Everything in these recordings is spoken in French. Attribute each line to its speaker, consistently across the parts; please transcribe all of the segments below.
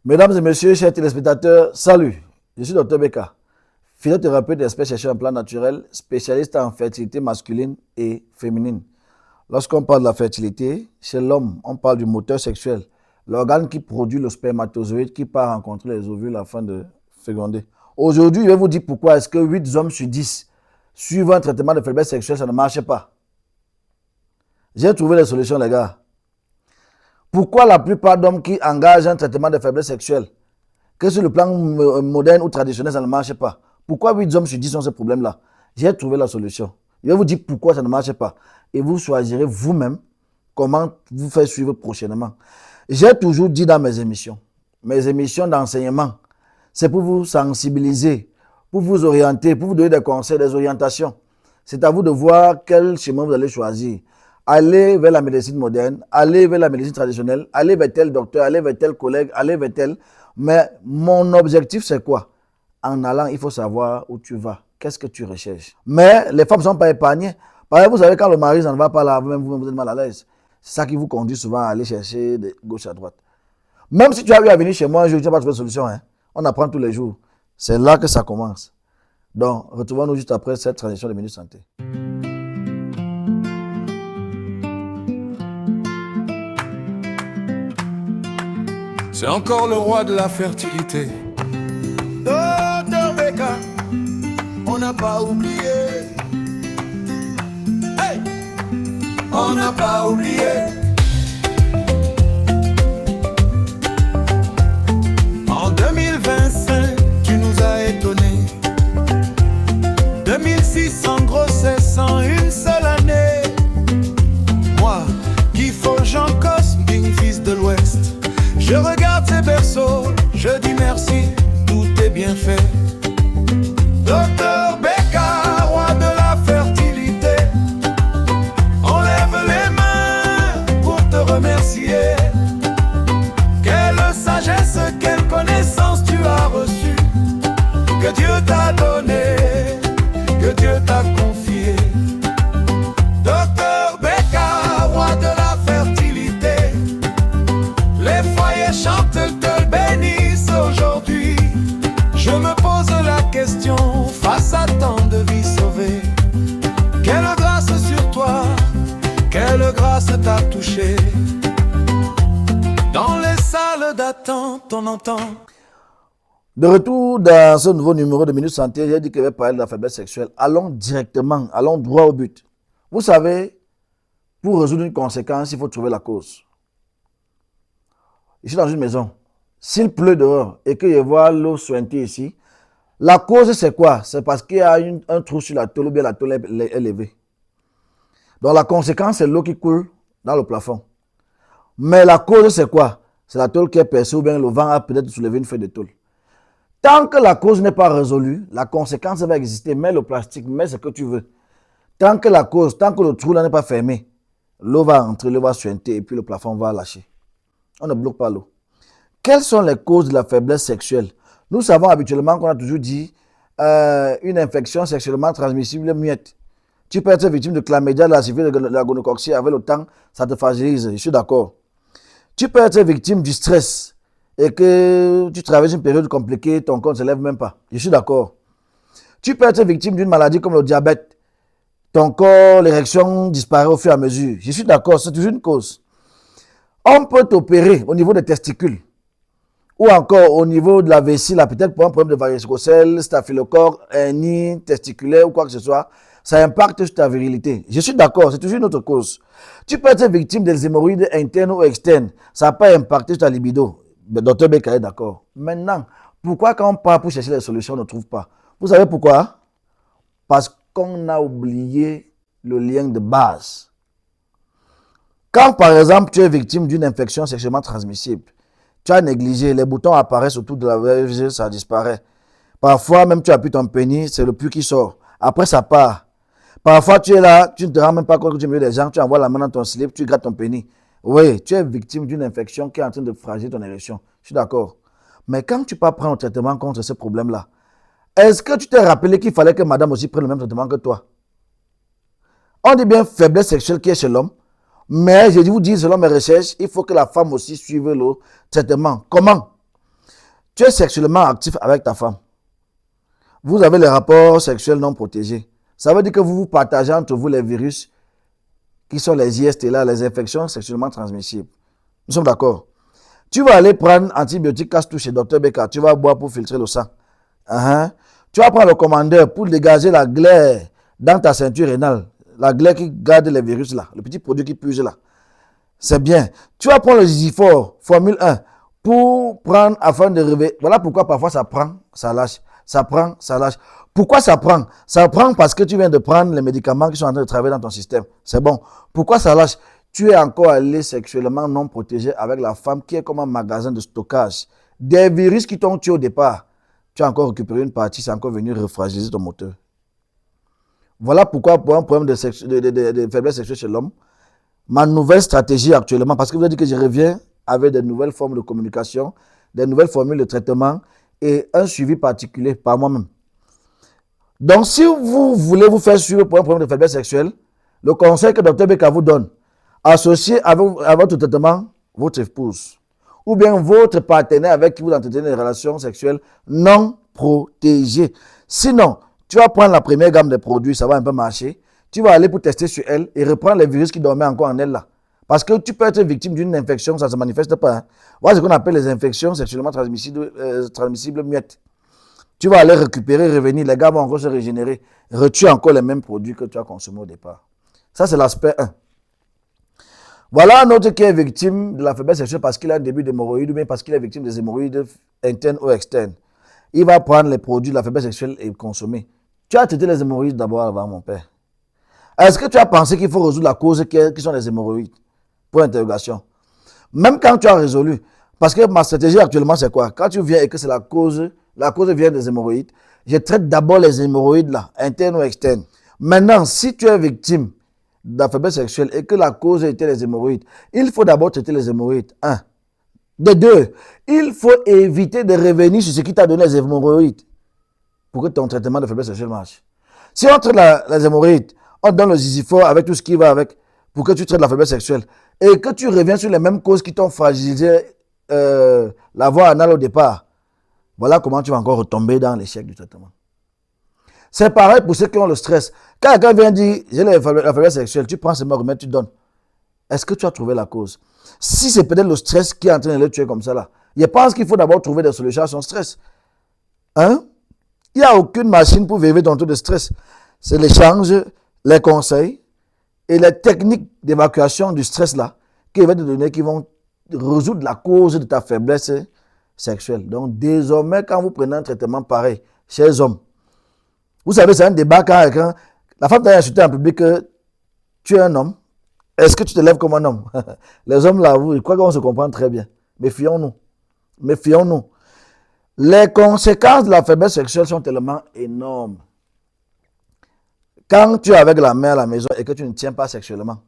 Speaker 1: Mesdames et messieurs, chers téléspectateurs, salut. Je suis Dr Beka, physiothérapeute et expert chercheur en plan naturel, spécialiste en fertilité masculine et féminine. Lorsqu'on parle de la fertilité, chez l'homme, on parle du moteur sexuel, l'organe qui produit le spermatozoïde qui part rencontrer les ovules afin de féconder. Aujourd'hui, je vais vous dire pourquoi est-ce que 8 hommes sur 10 suivant un traitement de faiblesse sexuelle, ça ne marche pas. J'ai trouvé les solutions, les gars. Pourquoi la plupart d'hommes qui engagent un traitement de faiblesse sexuelle, que sur le plan moderne ou traditionnel, ça ne marche pas? Pourquoi 8 hommes sur 10 ont ce problème-là? J'ai trouvé la solution. Je vais vous dire pourquoi ça ne marche pas. Et vous choisirez vous-même comment vous faire suivre prochainement. J'ai toujours dit dans mes émissions d'enseignement, c'est pour vous sensibiliser, pour vous orienter, pour vous donner des conseils, des orientations. C'est à vous de voir quel chemin vous allez choisir. Allez vers la médecine moderne, allez vers la médecine traditionnelle, allez vers tel docteur, allez vers tel collègue, allez vers tel. Mais mon objectif, c'est quoi? En allant, il faut savoir où tu vas. Qu'est-ce que tu recherches? Mais les femmes ne sont pas épargnées. Par exemple, vous savez, quand le mari ne va pas là, vous-même vous êtes mal à l'aise. C'est ça qui vous conduit souvent à aller chercher de gauche à droite. Même si tu as eu à venir chez moi un jour, tu n'as pas trouvé de solution. Hein? On apprend tous les jours. C'est là que ça commence. Donc, retrouvons-nous juste après cette transition de Minute Santé.
Speaker 2: C'est encore le roi de la fertilité.
Speaker 3: Dr Beka, on n'a pas oublié. Hey, on n'a pas oublié. En 2025, tu nous as étonnés. 2600 grossesses en une seule année. Moi, qui forge en cosme, fils de l'Ouest. Je regarde ces berceaux, je dis merci, tout est bien fait. Dr Beka, roi de la fertilité, on lève les mains pour te remercier. Quelle sagesse, quelle connaissance tu as reçue, que Dieu t'a donné, que Dieu t'a confié. Dr Beka, roi de la fertilité, les foyers chantent, te bénissent aujourd'hui. Je me pose la question, face à tant de vies sauvées, quelle grâce sur toi, quelle grâce t'a touché. Dans les salles d'attente, on entend.
Speaker 1: De retour dans ce nouveau numéro de Minute Santé, j'ai dit que je vais parler de la faiblesse sexuelle. Allons directement, allons droit au but. Vous savez, pour résoudre une conséquence, il faut trouver la cause. Je suis dans une maison. S'il pleut dehors et que je vois l'eau suinter ici, la cause c'est quoi? C'est parce qu'il y a un trou sur la tôle ou bien la tôle est élevée. Donc la conséquence c'est l'eau qui coule dans le plafond. Mais la cause c'est quoi? C'est la tôle qui est percée ou bien le vent a peut-être soulevé une feuille de tôle. Tant que la cause n'est pas résolue, la conséquence va exister. Mets le plastique, mets ce que tu veux. Tant que la cause, tant que le trou là n'est pas fermé, l'eau va entrer, l'eau va suinter et puis le plafond va lâcher. On ne bloque pas l'eau. Quelles sont les causes de la faiblesse sexuelle? Nous savons habituellement qu'on a toujours dit une infection sexuellement transmissible muette. Tu peux être victime de chlamydia, de la syphilis, de la gonococcie. Avec le temps, ça te fragilise. Je suis d'accord. Tu peux être victime du stress et que tu traverses une période compliquée, ton corps ne se lève même pas. Je suis d'accord. Tu peux être victime d'une maladie comme le diabète. Ton corps, l'érection disparaît au fur et à mesure. Je suis d'accord, c'est toujours une cause. On peut t'opérer au niveau des testicules ou encore au niveau de la vessie, là, peut-être pour un problème de varicocèle, staphylocoque, hernie testiculaire ou quoi que ce soit. Ça impacte sur ta virilité. Je suis d'accord, c'est toujours une autre cause. Tu peux être victime des hémorroïdes internes ou externes. Ça peut impacter sur ta libido. Le docteur Beka est d'accord. Maintenant, pourquoi quand on part pour chercher les solutions, on ne trouve pas? Vous savez pourquoi? Parce qu'on a oublié le lien de base. Quand par exemple tu es victime d'une infection sexuellement transmissible, tu as négligé, les boutons apparaissent autour de la verge, ça disparaît. Parfois même tu appuies ton pénis, c'est le pus qui sort. Après ça part. Parfois tu es là, tu ne te rends même pas compte que tu es milieu des gens, tu envoies la main dans ton slip, tu grattes ton pénis. Oui, tu es victime d'une infection qui est en train de fragiliser ton érection. Je suis d'accord. Mais quand tu pas prendre un traitement contre ce problème-là, est-ce que tu t'es rappelé qu'il fallait que madame aussi prenne le même traitement que toi? On dit bien faiblesse sexuelle qui est chez l'homme. Mais je vous dis, selon mes recherches, il faut que la femme aussi suive le traitement. Comment? Tu es sexuellement actif avec ta femme. Vous avez les rapports sexuels non protégés. Ça veut dire que vous partagez entre vous les virus qui sont les IST là, les infections sexuellement transmissibles. Nous sommes d'accord. Tu vas aller prendre antibiotiques casse-tout chez Dr Beka. Tu vas boire pour filtrer le sang. Tu vas prendre le commandeur pour dégager la glaire dans ta ceinture rénale. La glaire qui garde les virus là. Le petit produit qui purge là. C'est bien. Tu vas prendre le Zizifor, formule 1, pour prendre afin de réveiller. Voilà pourquoi parfois ça prend, ça lâche. Ça prend, ça lâche. Pourquoi ça prend? Ça prend parce que tu viens de prendre les médicaments qui sont en train de travailler dans ton système. C'est bon. Pourquoi ça lâche? Tu es encore allé sexuellement non protégé avec la femme qui est comme un magasin de stockage. Des virus qui t'ont tué au départ. Tu as encore récupéré une partie, c'est encore venu refragiliser ton moteur. Voilà pourquoi pour un problème de faiblesse sexuelle chez l'homme, ma nouvelle stratégie actuellement, parce que vous avez dit que je reviens avec de nouvelles formes de communication, des nouvelles formules de traitement et un suivi particulier par moi-même. Donc, si vous voulez vous faire suivre pour un problème de faiblesse sexuelle, le conseil que Dr Beka vous donne, associez à votre traitement votre épouse ou bien votre partenaire avec qui vous entretenez des relations sexuelles non protégées. Sinon, tu vas prendre la première gamme de produits, ça va un peu marcher. Tu vas aller pour tester sur elle et reprendre les virus qui dormaient encore en elle là. Parce que tu peux être victime d'une infection, ça ne se manifeste pas. Voilà ce qu'on appelle les infections sexuellement transmissibles muettes. Tu vas aller récupérer, revenir, les gars vont encore se régénérer, retuer encore les mêmes produits que tu as consommés au départ. Ça, c'est l'aspect 1. Voilà un autre qui est victime de la faiblesse sexuelle parce qu'il a un début d'hémorroïdes ou bien parce qu'il est victime des hémorroïdes internes ou externes. Il va prendre les produits de la faiblesse sexuelle et consommer. Tu as traité les hémorroïdes d'abord avant, mon père. Est-ce que tu as pensé qu'il faut résoudre la cause qui sont les hémorroïdes? Pour l'interrogation. Même quand tu as résolu, parce que ma stratégie actuellement c'est quoi? Quand tu viens et que c'est la cause vient des hémorroïdes, je traite d'abord les hémorroïdes là, internes ou externes. Maintenant, si tu es victime de la faiblesse sexuelle et que la cause était les hémorroïdes, il faut d'abord traiter les hémorroïdes. 1. De 2, il faut éviter de revenir sur ce qui t'a donné les hémorroïdes pour que ton traitement de faiblesse sexuelle marche. Si on traite les hémorroïdes, on donne le Zizifor avec tout ce qui va avec pour que tu traites la faiblesse sexuelle et que tu reviens sur les mêmes causes qui t'ont fragilisé la voie anale au départ, voilà comment tu vas encore retomber dans l'échec du traitement. C'est pareil pour ceux qui ont le stress. Quand quelqu'un vient dire j'ai la faiblesse sexuelle, tu prends ce remède, tu donnes. Est-ce que tu as trouvé la cause? Si c'est peut-être le stress qui est en train de le tuer comme ça là, je pense qu'il faut d'abord trouver des solutions à son stress. Il n'y a aucune machine pour vérifier ton taux de stress. C'est l'échange, les conseils et les techniques d'évacuation du stress là qui vont te donner, qui vont résoudre la cause de ta faiblesse sexuelle. Donc désormais, quand vous prenez un traitement pareil chez les hommes, vous savez, c'est un débat quand la femme t'a insulté en public que tu es un homme. Est-ce que tu te lèves comme un homme? Les hommes là, je crois qu'on se comprend très bien. Méfions-nous. Méfions-nous. Les conséquences de la faiblesse sexuelle sont tellement énormes. Quand tu es avec la mère à la maison et que tu ne tiens pas sexuellement,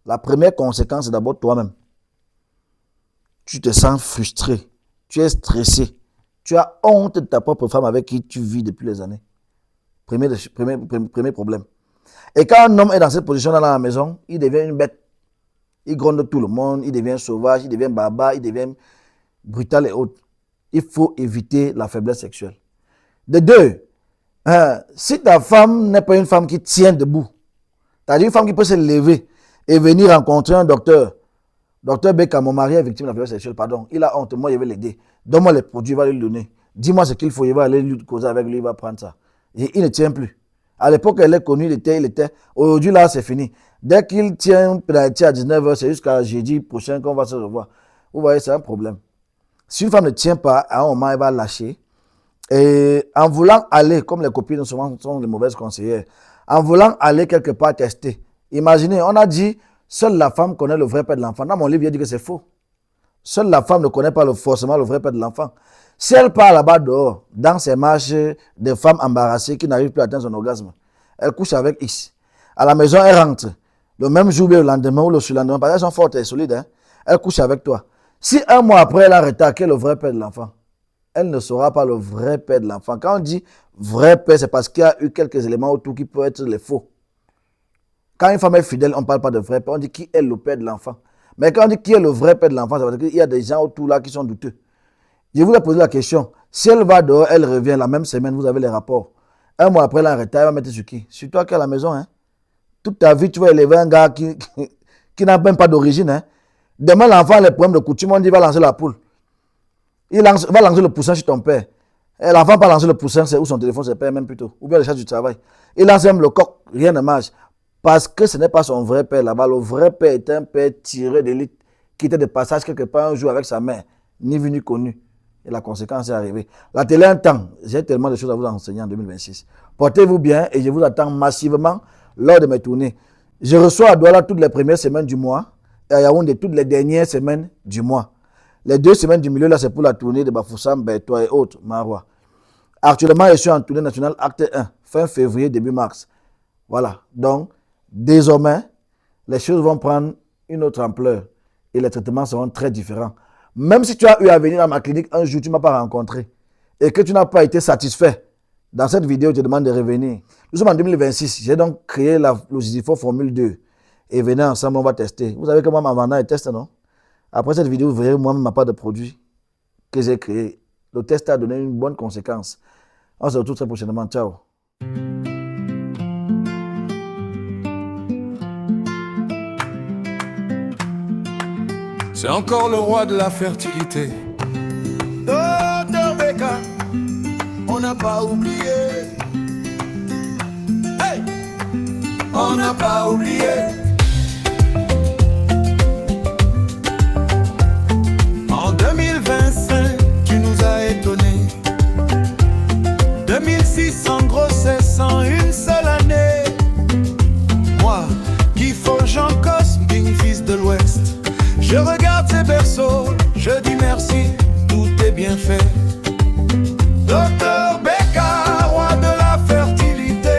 Speaker 1: la première conséquence, c'est d'abord toi-même. Tu te sens frustré, tu es stressé, tu as honte de ta propre femme avec qui tu vis depuis les années. Premier problème. Et quand un homme est dans cette position-là dans la maison, il devient une bête. Il gronde tout le monde, il devient sauvage, il devient barbare, il devient brutal et autres. Il faut éviter la faiblesse sexuelle. De 2, si ta femme n'est pas une femme qui tient debout, c'est-à-dire une femme qui peut se lever et venir rencontrer un docteur. Docteur Beka, mon mari est victime de la faiblesse sexuelle, pardon. Il a honte, moi je vais l'aider. Donne-moi les produits, il va lui donner. Dis-moi ce qu'il faut, il va aller lui causer avec lui, il va prendre ça. Et il ne tient plus. À l'époque, elle est connue, il était. Aujourd'hui, là, c'est fini. Dès qu'il tient une pénalité à 19h, c'est jusqu'à jeudi prochain qu'on va se revoir. Vous voyez, c'est un problème. Si une femme ne tient pas, à un moment, elle va lâcher. Et en voulant aller, comme les copines souvent sont les mauvaises conseillères, en voulant aller quelque part tester. Imaginez, on a dit, seule la femme connaît le vrai père de l'enfant. Dans mon livre, il dit que c'est faux. Seule la femme ne connaît pas forcément le vrai père de l'enfant. Si elle part là-bas dehors, dans ses marches de femmes embarrassées qui n'arrivent plus à atteindre son orgasme, elle couche avec X. À la maison, elle rentre. Le même jour, le lendemain ou le surlendemain, parce qu'elles sont fortes et solides, hein, elle couche avec toi. Si un mois après, elle a retaqué le vrai père de l'enfant, elle ne saura pas le vrai père de l'enfant. Quand on dit vrai père, c'est parce qu'il y a eu quelques éléments autour qui peuvent être les faux. Quand une femme est fidèle, on ne parle pas de vrai père, on dit qui est le père de l'enfant. Mais quand on dit qui est le vrai père de l'enfant, ça veut dire qu'il y a des gens autour là qui sont douteux. Je vous ai posé la question. Si elle va dehors, elle revient la même semaine, vous avez les rapports. Un mois après, elle est en retard, elle va mettre sur qui? Sur toi qui es à la maison. Hein? Toute ta vie, tu vas élever un gars qui n'a même pas d'origine. Hein? Demain, l'enfant a les problèmes de coutume, on dit il va lancer la poule. Il va lancer le poussin sur ton père. Et l'enfant va lancer le poussin, c'est où son téléphone, c'est père même plutôt. Ou bien le charge du travail. Il lance même le coq, rien ne marche. Parce que ce n'est pas son vrai père là-bas. Le vrai père est un père tiré d'élite qui était de passage quelque part un jour avec sa mère, ni vu ni connu. Et la conséquence est arrivée. La télé un temps, j'ai tellement de choses à vous enseigner en 2026. Portez-vous bien et je vous attends massivement lors de mes tournées. Je reçois à Douala toutes les premières semaines du mois et à Yaoundé toutes les dernières semaines du mois. Les 2 semaines du milieu, là, c'est pour la tournée de Bafoussam, Bertois et autres, Marois. Actuellement, je suis en tournée nationale acte 1, fin février, début mars. Voilà. Donc, désormais, les choses vont prendre une autre ampleur et les traitements seront très différents. Même si tu as eu à venir dans ma clinique un jour, tu ne m'as pas rencontré et que tu n'as pas été satisfait, dans cette vidéo, je te demande de revenir. Nous sommes en 2026. J'ai donc créé la Lucifer Formule 2 et venez ensemble, on va tester. Vous savez que moi, ma vendeur est test, non? Après cette vidéo, vous verrez moi-même ma part de produit que j'ai créé. Le test a donné une bonne conséquence. On se retrouve très prochainement. Ciao.
Speaker 2: C'est encore le roi de la fertilité.
Speaker 3: Docteur Becca, on n'a pas oublié. Hey! On n'a pas oublié. En 2025, tu nous as étonnés. 2600 grossesses en une seule année. Moi, qui forge en Cosme, fils de l'Ouest. Je regarde ces berceaux, je dis merci, tout est bien fait. Docteur Becca, roi de la fertilité,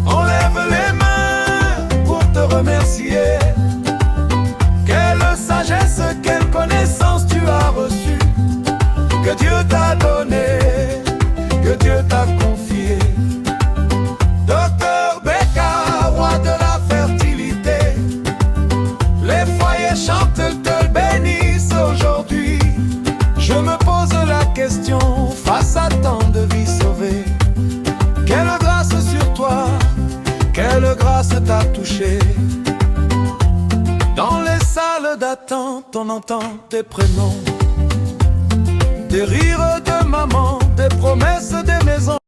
Speaker 3: on lève les mains pour te remercier. Quelle sagesse, quelle connaissance tu as reçue, que Dieu t'a donné, que Dieu t'a confié. Docteur Becca, roi de la fertilité, les foyers chantent, te bénissent aujourd'hui. Je me pose la question face à tant de vies sauvées. Quelle grâce sur toi, quelle grâce t'a touché. Dans les salles d'attente, on entend tes prénoms, des rires de maman, des promesses des maisons.